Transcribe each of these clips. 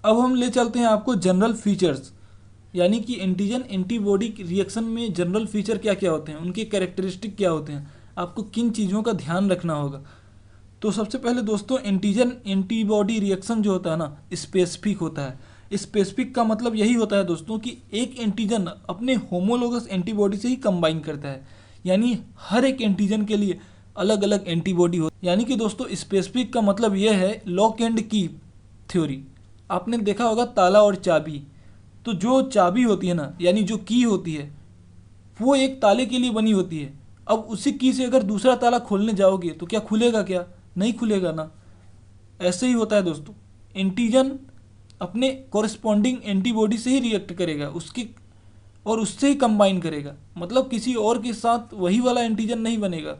अब हम ले चलते हैं आपको जनरल फीचर्स, यानी कि एंटीजन एंटीबॉडी रिएक्शन में जनरल फीचर क्या क्या होते हैं, उनके कैरेक्टरिस्टिक क्या होते हैं, आपको किन चीज़ों का ध्यान रखना होगा। तो सबसे पहले दोस्तों एंटीजन एंटीबॉडी रिएक्शन जो होता है ना, स्पेसिफिक होता है। स्पेसिफिक का मतलब यही होता है दोस्तों कि एक एंटीजन अपने होमोलोगस एंटीबॉडी से ही कंबाइन करता है, यानी हर एक एंटीजन के लिए अलग अलग एंटीबॉडी हो। यानी कि दोस्तों स्पेसिफिक का मतलब यह है लॉक एंड की थ्योरी। आपने देखा होगा ताला और चाबी, तो जो चाबी होती है ना, यानी जो की होती है, वो एक ताले के लिए बनी होती है। अब उसी की से अगर दूसरा ताला खोलने जाओगे तो क्या खुलेगा? क्या नहीं खुलेगा ना। ऐसे ही होता है दोस्तों, एंटीजन अपने कॉरेस्पॉन्डिंग एंटीबॉडी से ही रिएक्ट करेगा, उसके और उससे ही कंबाइन करेगा। मतलब किसी और के साथ वही वाला एंटीजन नहीं बनेगा,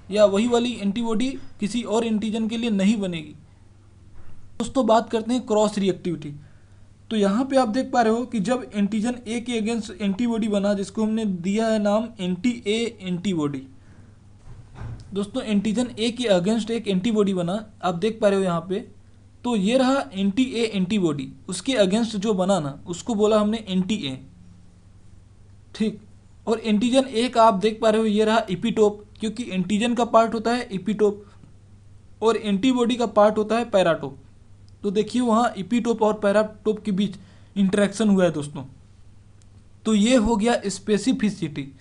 या वही वाली एंटीबॉडी किसी और एंटीजन के लिए नहीं बनेगी। दोस्तों बात करते हैं क्रॉस रिएक्टिविटी। तो यहाँ पे आप देख पा रहे हो कि जब एंटीजन ए के अगेंस्ट एंटीबॉडी बना, जिसको हमने दिया है नाम एंटी ए एंटीबॉडी। दोस्तों एंटीजन ए के अगेंस्ट एक एंटीबॉडी बना, आप देख पा रहे हो यहाँ पे। तो ये रहा एंटी ए एंटीबॉडी, उसके अगेंस्ट जो बना ना, उसको बोला हमने एंटी ए, ठीक। और एंटीजन ए का आप देख पा रहे हो ये रहा इपीटोप, क्योंकि एंटीजन का पार्ट होता है इपीटोप और एंटीबॉडी का पार्ट होता है पैराटोप। तो देखिए वहाँ इपीटोप और पैराटोप के बीच इंटरेक्शन हुआ है दोस्तों। तो ये हो गया स्पेसिफिसिटी।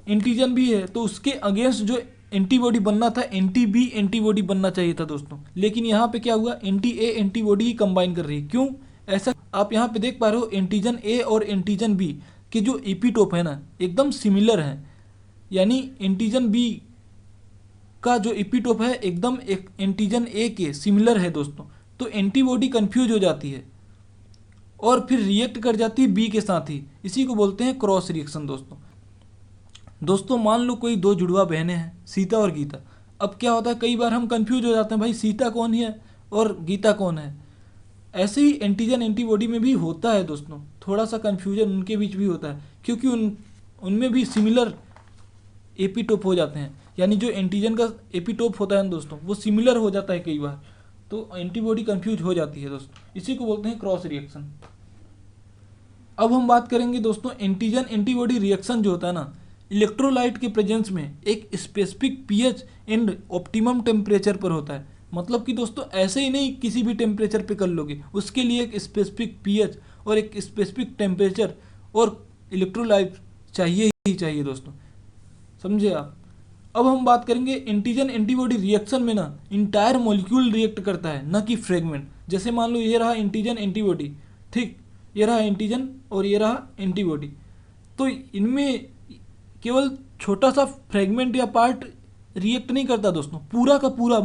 एंटीजन भी है तो उसके अगेंस्ट जो एंटीबॉडी बनना था, एंटी बी एंटीबॉडी बनना चाहिए था दोस्तों, लेकिन यहाँ पे क्या हुआ, anti A antibody he combine कर रही है। क्यों ऐसा? आप यहाँ पे देख पा रहे हो एंटीजन ए और एंटीजन बी के जो इपीटोप है ना, एकदम सिमिलर है। यानी एंटीजन बी का जो इपीटोप है एकदम एक एंटीजन ए के सिमिलर है दोस्तों। तो एंटीबॉडी कंफ्यूज हो जाती है और फिर रिएक्ट कर जाती है बी के साथ ही। इसी को बोलते हैं क्रॉस रिएक्शन दोस्तों। दोस्तों मान लो कोई दो जुड़वा बहनें हैं, सीता और गीता। अब क्या होता है, कई बार हम कंफ्यूज हो जाते हैं, भाई सीता कौन है और गीता कौन है। ऐसे ही एंटीजन एंटीबॉडी में भी होता है दोस्तों, थोड़ा सा कंफ्यूजन उनके बीच भी होता है, क्योंकि उनमें भी सिमिलर एपीटोप हो जाते हैं। यानी जो एंटीजन का एपीटोप होता है ना दोस्तों, वो सिमिलर हो जाता है कई बार, तो एंटीबॉडी कंफ्यूज हो जाती है दोस्तों। इसी को बोलते हैं क्रॉस रिएक्शन। अब हम बात करेंगे दोस्तों एंटीजन एंटीबॉडी रिएक्शन जो होता है ना, इलेक्ट्रोलाइट के प्रेजेंस में एक specific pH and optimum temperature पर होता है। मतलब कि दोस्तों ऐसे ही नहीं किसी भी टेम्परेचर पे कर लोगे, उसके लिए एक स्पेसिफिक पीएच और एक स्पेसिफिक टेम्परेचर और इलेक्ट्रोलाइट चाहिए ही चाहिए दोस्तों, समझे आप। अब हम बात करेंगे एंटीजन एंटीबॉडी रिएक्शन में ना इंटायर मॉलिक्यूल रिएक्ट करता है, न कि फ्रेगमेंट। जैसे मान लो ये रहा एंटीजन एंटीबॉडी, ठीक, ये रहा एंटीजन और ये रहा एंटीबॉडी। तो इनमें केवल छोटा सा फ्रेगमेंट या पार्ट रिएक्ट नहीं करता दोस्तों, पूरा का पूरा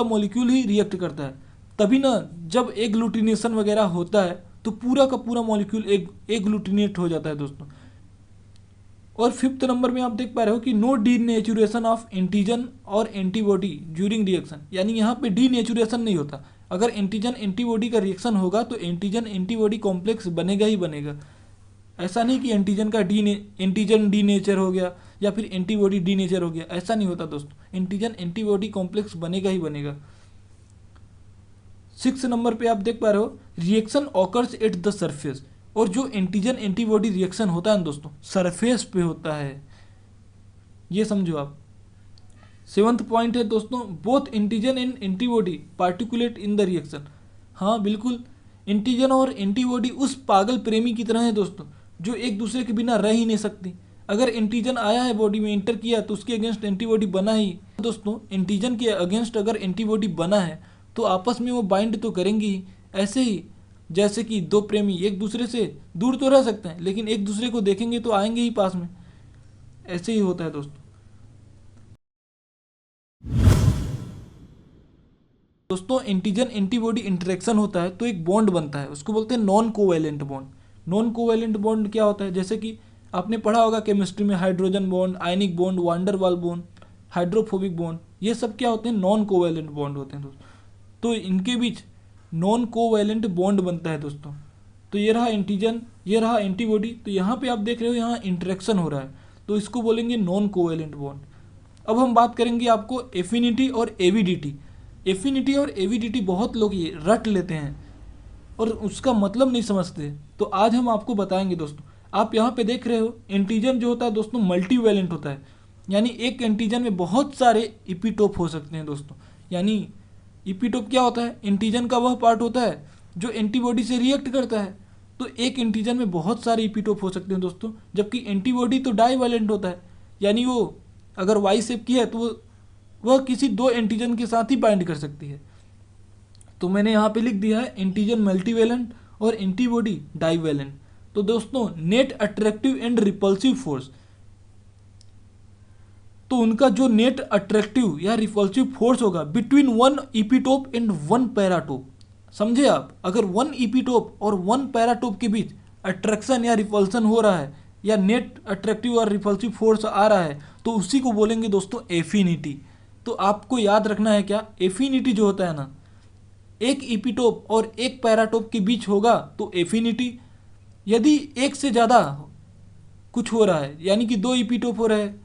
मॉलिक्यूल ही रिएक्ट करता है। तभी ना जब एग्लूटिनेशन वगैरह होता है तो पूरा का पूरा मॉलिक्यूल एग्लूटिनेट हो जाता है दोस्तों। और फिफ्थ नंबर में आप देख पा रहे हो कि नो डीनेचुरेशन ऑफ एंटीजन और एंटीबॉडी ड्यूरिंग रिएक्शन। यानी यहाँ पे डीनेचुरेशन नहीं होता। अगर एंटीजन एंटीबॉडी का रिएक्शन होगा तो एंटीजन एंटीबॉडी कॉम्प्लेक्स बनेगा ही बनेगा। ऐसा नहीं कि एंटीजन डीनेचर हो गया या फिर एंटीबॉडी डीनेचर हो गया, ऐसा नहीं होता दोस्तों। एंटीजन एंटीबॉडी कॉम्प्लेक्स बनेगा ही बनेगा। 6 नंबर पे आप देख पा रहे हो reaction occurs at the surface. और जो एंटीजन एंटीबॉडी रिएक्शन होता है ना दोस्तों, सरफेस पे होता है, ये समझो आप। 7th पॉइंट है दोस्तों, both antigen and antibody particulate in the reaction. हाँ बिल्कुल, एंटीजन और एंटीबॉडी उस पागल प्रेमी की तरह है दोस्तों, जो एक दूसरे के बिना रह ही नहीं सकती। अगर एंटीजन आया है बॉडी में, एंटर किया, तो उसके अगेंस्ट एंटीबॉडी बना ही दोस्तों। एंटीजन के अगेंस्ट अगर एंटीबॉडी बना है तो आपस में वो बाइंड तो करेंगी ही। ऐसे ही जैसे कि दो प्रेमी एक दूसरे से दूर तो रह सकते हैं, लेकिन एक दूसरे को देखेंगे तो आएंगे ही पास में। ऐसे ही होता है दोस्तों। दोस्तों एंटीजन एंटीबॉडी इंटरेक्शन होता है तो एक बॉन्ड बनता है, उसको बोलते हैं non covalent bond. Non covalent bond क्या होता है, जैसे कि आपने पढ़ा होगा केमिस्ट्री में, hydrogen bond, ionic bond, wander वाल बॉन्ड, हाइड्रोफोबिक बॉन्ड, ये सब क्या होते हैं, नॉन कोवैलेंट बॉन्ड होते हैं दोस्तों। तो इनके बीच नॉन कोवैलेंट बॉन्ड बनता है दोस्तों। तो ये रहा एंटीजन, ये रहा एंटीबॉडी, तो यहाँ पे आप देख रहे हो यहाँ इंटरेक्शन हो रहा है, तो इसको बोलेंगे नॉन कोवैलेंट बॉन्ड। अब हम बात करेंगे आपको एफिनिटी और एविडिटी। एफिनिटी और एविडिटी बहुत लोग ये रट लेते हैं, और उसका मतलब नहीं समझते। तो आज हम आपको बताएंगे दोस्तों। आप यहाँ पे देख रहे हो इंटीजन जो होता है दोस्तों मल्टीवैलेंट होता है, यानी एक इंटीजन में बहुत सारे इपीटोप हो सकते हैं दोस्तों। यानी इपीटोप क्या होता है? इंटीजन का वह पार्ट होता है जो एंटीबॉडी से रिएक्ट करता है। तो एक इंटीजन में बहुत सारे इपीटोप हो सकते हैं दोस्तों, जबकि एंटीबॉडी तो डाईवैलेंट होता है, यानी वो अगर वाई शेप की है तो वह किसी दो एंटीजन के साथ ही बाइंड कर सकती है। तो मैंने यहाँ पे लिख दिया है इंटीजन मल्टीवैलेंट और एंटीबॉडी डाईवैलेंट। तो दोस्तों net attractive and repulsive force, तो उनका जो नेट अट्रैक्टिव या रिपल्सिव फोर्स होगा between one epitope and one paratope. समझे आप? अगर वन इपीटोप और वन पैराटोप के बीच अट्रैक्शन या रिपल्सन हो रहा है या नेट अट्रैक्टिव और रिपल्सिव फोर्स आ रहा है तो उसी को बोलेंगे दोस्तों एफिनिटी। तो आपको याद रखना है क्या, एफिनिटी जो होता है ना, एक इपीटोप और एक पैराटोप के बीच होगा तो एफिनिटी। यदि एक से ज़्यादा कुछ हो रहा है, यानी कि दो इपीटोप हो रहे हैं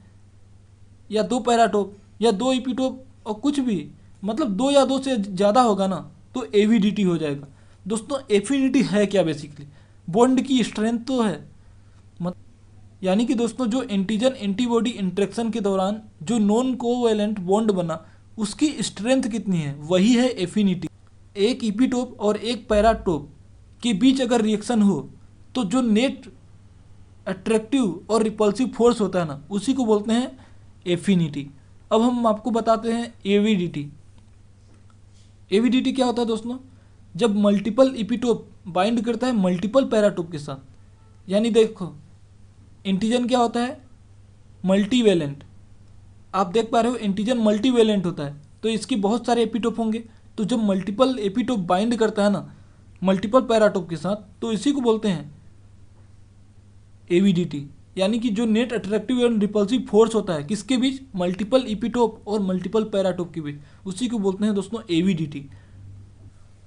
या दो पैराटोप या दो इपीटोप और कुछ भी, मतलब दो या दो से ज़्यादा होगा ना, तो एवीडीटी हो जाएगा। दोस्तों एफिनिटी है क्या? बेसिकली बॉन्ड की स्ट्रेंथ तो है। मत यानी कि दोस्तों जो एंटीजन एंटीबॉडी इंटरेक्शन के दौरान जो नॉन कोवैलेंट बॉन्ड बना उसकी स्ट्रेंथ कितनी है, वही है एफिनिटी। एक इपीटोप और एक पैराटोप के बीच अगर रिएक्शन हो तो जो नेट अट्रैक्टिव और रिपल्सिव फोर्स होता है ना, उसी को बोलते हैं एफिनिटी। अब हम आपको बताते हैं एवीडीटी। एवीडीटी क्या होता है दोस्तों? जब मल्टीपल इपीटोप बाइंड करता है मल्टीपल पैराटोप के साथ। यानी देखो एंटीजन क्या होता है? मल्टीवैलेंट। आप देख पा रहे हो एंटीजन मल्टीवैलेंट होता है, तो इसके बहुत सारे एपीटोप होंगे। तो जब मल्टीपल एपीटोप बाइंड करता है ना मल्टीपल पैराटोप के साथ, तो इसी को बोलते हैं एवीडीटी। यानी कि जो net attractive and repulsive force होता है किसके बीच? मल्टीपल इपीटोप और मल्टीपल पैराटोप के बीच, उसी को बोलते हैं दोस्तों एवीडीटी।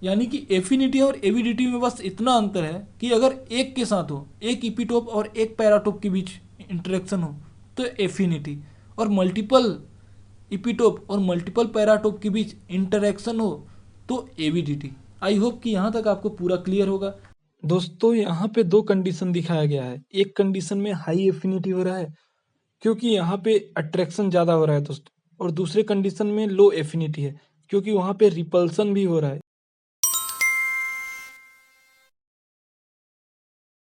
यानी कि एफिनिटी और एवीडीटी में बस इतना अंतर है कि अगर एक के साथ हो, एक इपीटोप और एक पैराटोप के बीच इंटरेक्शन हो तो एफिनिटी, और मल्टीपल इपीटोप और मल्टीपल पैराटोप के बीच इंटरेक्शन हो तो एवीडीटी। आई होप कि यहाँ तक आपको पूरा क्लियर होगा। दोस्तों यहाँ पे दो कंडीशन दिखाया गया है। एक कंडीशन में हाई एफिनिटी हो रहा है क्योंकि यहाँ पे अट्रैक्शन ज़्यादा हो रहा है दोस्तों, और दूसरे कंडीशन में लो एफिनिटी है क्योंकि वहाँ पे रिपल्सन भी हो रहा है।